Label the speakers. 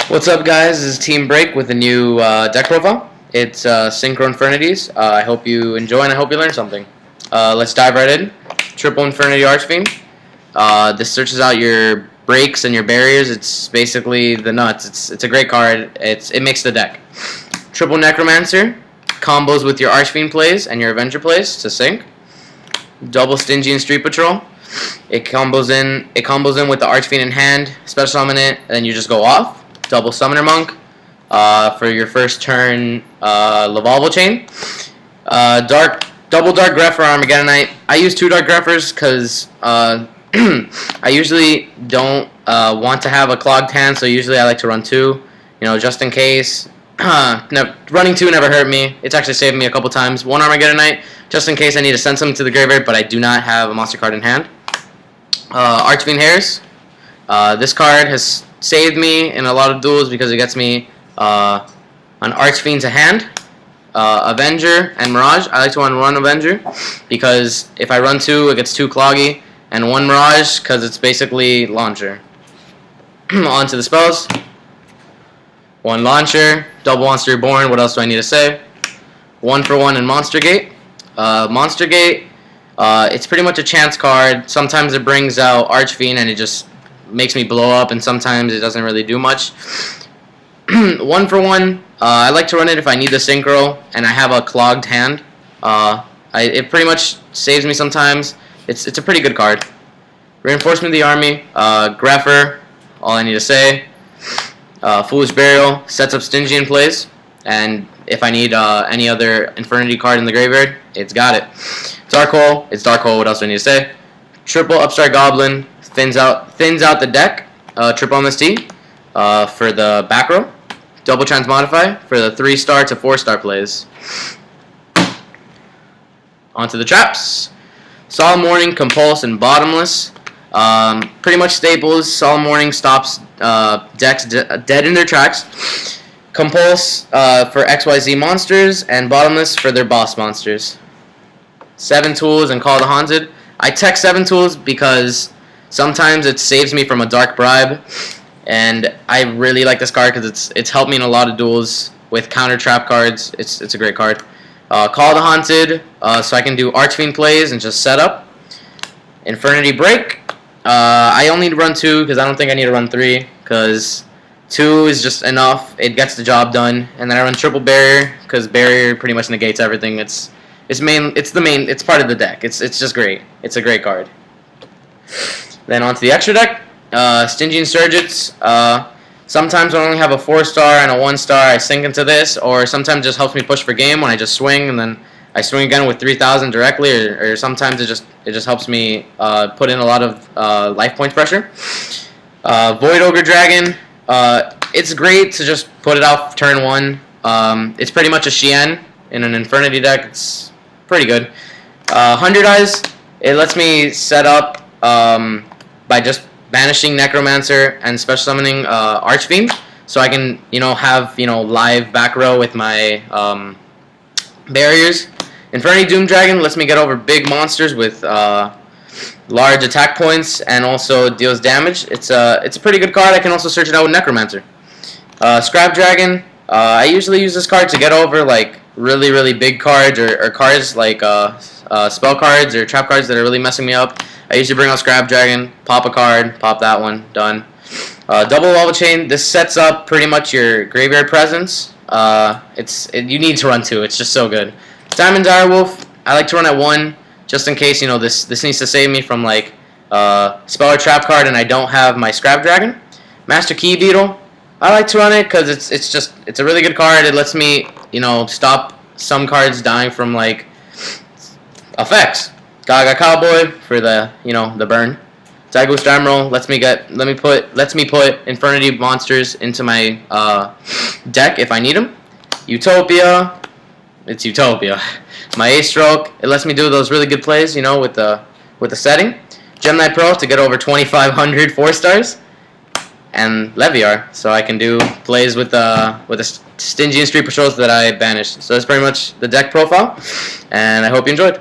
Speaker 1: What's up, guys? This is Team Break with a new deck profile. It's Synchro Infernities. I hope you enjoy and I hope you learn something. Let's dive right in. Triple Infernity Archfiend. This searches out your breaks and your barriers. It's basically the nuts. It's a great card. It makes the deck. Triple Necromancer. Combos with your Archfiend plays and your Avenger plays to sync. Double Stingy and Street Patrol. It combos in with the Archfiend in hand. Special summon it, and then you just go off. Double Summoner Monk for your first turn Lavalval Chain. Double Dark Grepher Armageddonite. I use 2 Dark Greffers because I usually don't want to have a clogged hand, so usually I like to run 2, just in case. Running 2 never hurt me. It's actually saved me a couple times. 1 Armageddonite, just in case I need to send something to the graveyard, but I do not have a monster card in hand. Archfiend Hairs. This card has saved me in a lot of duels because it gets me an Archfiend to hand, Avenger, and Mirage. I like to run 1 Avenger because if I run 2, it gets too cloggy, and 1 Mirage because it's basically Launcher. On to the spells. 1 Launcher, double Monster Reborn. What else do I need to say? 1 for 1 in Monster Gate. Monster Gate, it's pretty much a chance card. Sometimes it brings out Archfiend and it just makes me blow up, and sometimes it doesn't really do much. 1 for 1, I like to run it if I need the Synchro and I have a clogged hand. It pretty much saves me sometimes. It's a pretty good card. Reinforcement of the Army, Grepher, all I need to say. Foolish Burial sets up Stingy in plays, and if I need any other Infernity card in the graveyard, it's got it. Dark Hole, it's Dark Hole, what else do I need to say? Triple Upstart Goblin, thins out the deck. Triple MST for the back row. Double Transmodify for the 3-star to 4-star plays. Onto the traps. Solemn Warning, Compulse, and Bottomless. Pretty much staples. Solemn Warning stops decks dead in their tracks. Compulse for XYZ monsters, and Bottomless for their boss monsters. 7 tools and Call the Haunted. I tech 7 tools because sometimes it saves me from a Dark Bribe, and I really like this card because it's helped me in a lot of duels with counter trap cards. It's a great card. Call the Haunted, so I can do Archfiend plays and just set up. Infernity Break. I only need to run 2 because I don't think I need to run 3 because 2 is just enough. It gets the job done, and then I run Triple Barrier because Barrier pretty much negates everything. It's part of the deck. It's just great. It's a great card. Then onto the extra deck, Stingy Insurgents. Sometimes when I only have a 4-star and a 1-star, I sink into this, or sometimes it just helps me push for game when I just swing, and then I swing again with 3,000 directly, or sometimes it just helps me put in a lot of life points pressure. Void Ogre Dragon. It's great to just put it out turn 1. It's pretty much a Shien in an Infernity deck. It's pretty good. 100 Eyes. It lets me set up by just banishing Necromancer and special summoning Archfiend, so I can have live back row with my barriers. Infernity Doom Dragon lets me get over big monsters with large attack points and also deals damage. It's a pretty good card. I can also search it out with Necromancer. Scrap Dragon. I usually use this card to get over like really big cards or cards like spell cards or trap cards that are really messing me up. I usually bring out Scrap Dragon, pop a card, pop that one, done. Double Lavalval Chain. This sets up pretty much your graveyard presence. You need to run 2. It's just so good. Diamond Direwolf. I like to run at 1 just in case this needs to save me from like spell or trap card and I don't have my Scrap Dragon. Master Key Beetle. I like to run it because it's a really good card. It lets me stop some cards dying from like effects. Gaga Cowboy for the the burn. Zygoos Emerald lets me put Infernity monsters into my deck if I need them. Utopia, it's Utopia. My Ace Stroke, it lets me do those really good plays, with the setting. Gemini Pro to get over 2,500 4-stars, and Leviar, so I can do plays with the Stingy and Street Patrols that I banished. So that's pretty much the deck profile, and I hope you enjoyed.